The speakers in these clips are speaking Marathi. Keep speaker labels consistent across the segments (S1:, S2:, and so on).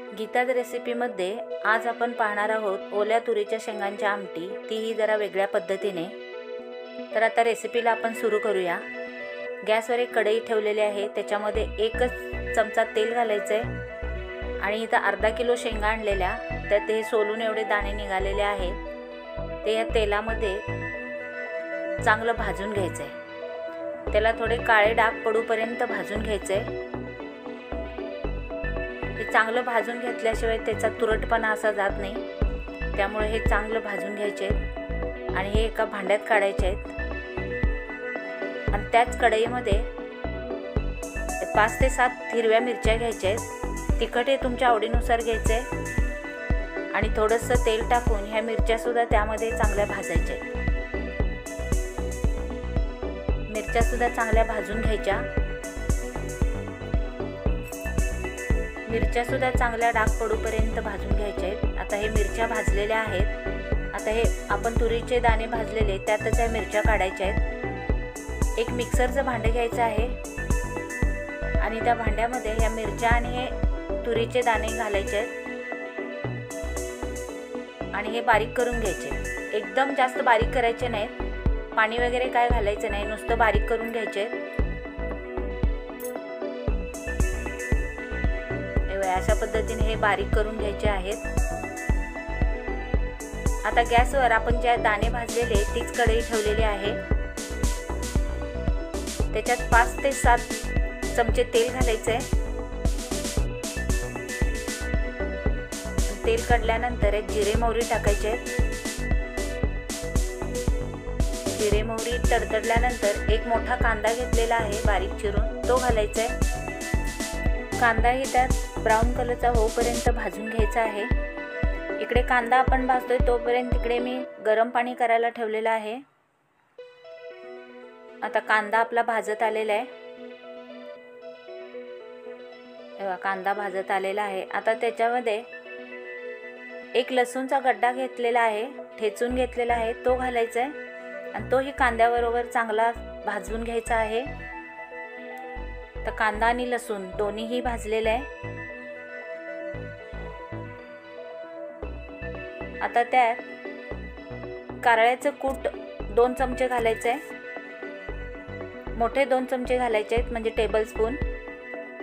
S1: गीताज रेसिपीमध्ये आज आपण पाहणार आहोत ओल्या तुरीच्या शेंगांची आमटी, तीही जरा वेगळ्या पद्धतीने। तर आता रेसिपीला आपण सुरू करूया। गॅसवर एक कढई ठेवलेली आहे, त्याच्यामध्ये 1 चमचा तेल घालायचे आणि इथं अर्धा किलो शेंगा आणलेल्या, त्यात हे सोलून एवढे दाणे निघालेले आहेत ते या तेलामध्ये चांगलं भाजून घ्यायचे। त्याला थोडे काळे डाग पडूपर्यंत भाजून घ्यायचे। हे चांगलं भाजून घेतल्याशिवाय त्याचा तुरटपणा असा जात नाही, त्यामुळे हे चांगलं भाजून घ्यायचे आणि हे एका भांड्यात काढायचे आहेत। आणि त्याच कढईमध्ये 5 ते 7 हिरव्या मिरच्या घ्यायच्या आहेत। तिखट हे तुमच्या आवडीनुसार घ्यायचे आणि थोडंसं तेल टाकून ह्या मिरच्या सुद्धा त्यामध्ये चांगल्या भाजायच्या आहेत। मिरच्या सुद्धा चांगल्या भाजून घ्यायच्या। मिरच्या सुद्धा चांगल्या डाग पडूपर्यंत भाजून घ्यायचे आहेत। आता हे मिरच्या भाजलेल्या आहेत। आता हे आपण तुरीचे दाणे भाजलेले त्यातच या मिरच्या काढायच्या आहेत। एक मिक्सरचं भांडं घ्यायचं आहे आणि त्या भांड्यामध्ये या मिरच्या आणि हे तुरीचे दाणे घालायचे आहेत आणि हे बारीक करून घ्यायचे। एकदम जास्त बारीक करायचे नाहीत, पाणी वगैरे काय घालायचं नाही, नुसतं बारीक करून घ्यायचे। अशा पद्धतीने हे बारीक करून घ्यायचे आहेत। आता गॅसवर आपण ज्या दाणे भाजलेले तीच कढई ठेवलेली आहे, त्याच्यात 5 ते 7 चमचे तेल घालायचे। तेल काढल्यानंतर एक जिरे मोहरी टाकायचे। जिरे मोहरी तडतडल्यानंतर एक मोठा कांदा घेतलेला आहे बारीक चिरून, तो घालायचा आहे। कांदाही त्यात ब्राऊन कलरचा होईपर्यंत भाजून घ्यायचा आहे। इकडे कांदा आपण भाजतोय तोपर्यंत इकडे मी गरम पाणी करायला ठेवलेलं आहे। आता कांदा आपला भाजत आलेला आहे। कांदा भाजत आलेला आहे। आता त्याच्यामध्ये एक लसूणचा गड्डा घेतलेला आहे, ठेचून घेतलेला आहे, तो घालायचा आहे आणि तोही कांद्याबरोबर चांगला भाजून घ्यायचा आहे। तर कांदा आणि लसूण दोन्हीही भाजलेले आहे। आता त्यात कारळ्याचं कूट 2 चमचे घालायचे आहे, मोठे 2 चमचे घालायचे आहेत म्हणजे टेबलस्पून।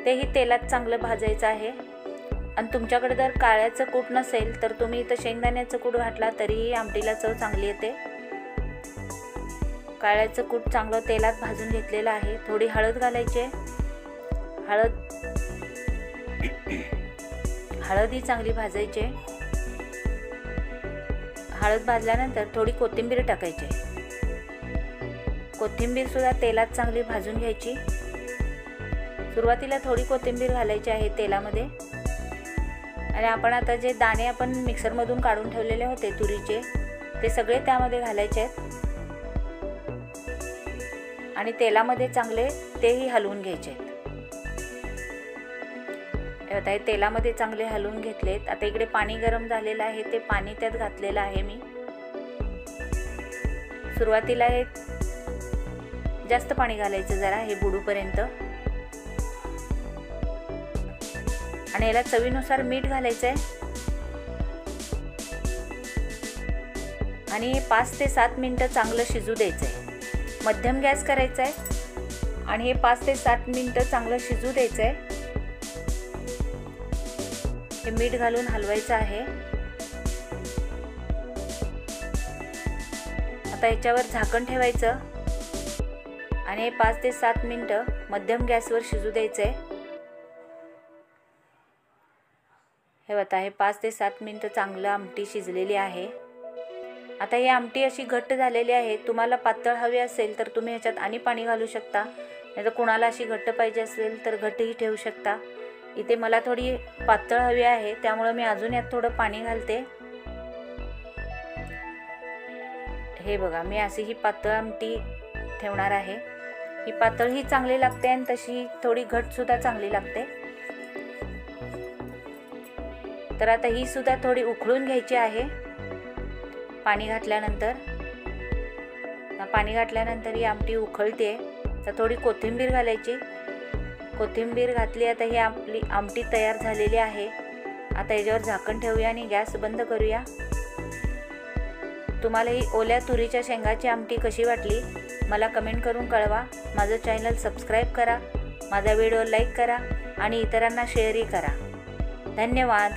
S1: तेही तेलात चांगलं भाजायचं आहे। आणि तुमच्याकडे जर कारळ्याचं कूट नसेल तर तुम्ही इथं शेंगदाण्याचं कूट घातला तरीही आमटीला चव चांगली येते। कारळ्याचं कूट चांगलं तेलात भाजून घेतलेलं आहे। थोडी हळद घालायची, हळद ही चांगली भाजायची। हळद भाजल्यानंतर थोडी कोथिंबीर टाकायची। कोथिंबीर सुद्धा तेलात चांगली भाजून घ्यायची। सुरुवातीला थोडी कोथिंबीर घालायची आहे तेलामध्ये आणि आपण आता जे दाणे आपण मिक्सरमधून काढून ठेवलेले होते तुरीचे, ते सगळे त्यामध्ये घालायचे आहेत आणि तेलामध्ये चांगले तेही हलवून घ्यायचे आहेत। आता हे तेलामध्ये चांगले हलवून घेतलेत। आता इकडे पाणी गरम झालेलं आहे, ते पाणी त्यात घातलेलं आहे मी। सुरुवातीला हे जास्त पाणी घालायचं जरा, हे बुडूपर्यंत। आणि याला चवीनुसार मीठ घालायचं आहे आणि 5 ते 7 मिनिटं चांगलं शिजू द्यायचं आहे। मध्यम गॅस करायचा आहे आणि हे 5 ते 7 मिनिटं चांगलं शिजू द्यायचं आहे। हे मीठ घालून हलवायचं आहे। आता याच्यावर झाकण ठेवायचं आणि हे 5 ते 7 मिनिटं मध्यम गॅसवर शिजू द्यायचं आहे। हे बघा, हे 5 ते 7 मिनिटं चांगलं आमटी शिजलेली आहे। आता ही आमटी अशी घट्ट झालेली आहे। तुम्हाला पातळ हवी असेल तर तुम्ही ह्याच्यात आणि पाणी घालू शकता, नाहीतर कुणाला अशी घट्ट पाहिजे असेल तर घट्टही ठेवू शकता। इथे मला थोडी पातळ हवी आहे, त्यामुळे मी अजून यात थोडं पाणी घालते। हे बघा, मी अशी ही पातळ आमटी ठेवणार आहे। ही पातळ ही चांगली लागते आणि तशी थोडी घट्ट सुद्धा चांगली लागते। तर आता ही सुद्धा थोडी उकळून घ्यायची आहे पाणी घातल्यानंतर। पाणी घातल्यानंतर ही आमटी उकळते, तर थोडी कोथिंबीर घालायची। कोथिंबीर घातली। आता ही आपली आमटी तयार झालेली आहे। आता याच्यावर झाकण ठेवूया आणि गॅस बंद करूया। तुम्हाला ही ओल्या तुरीच्या शेंगाची आमटी कशी वाटली मला कमेंट करून कळवा। माझं चॅनल सबस्क्राईब करा, माझा व्हिडिओ लाईक करा आणि इतरांना शेअरही करा। धन्यवाद।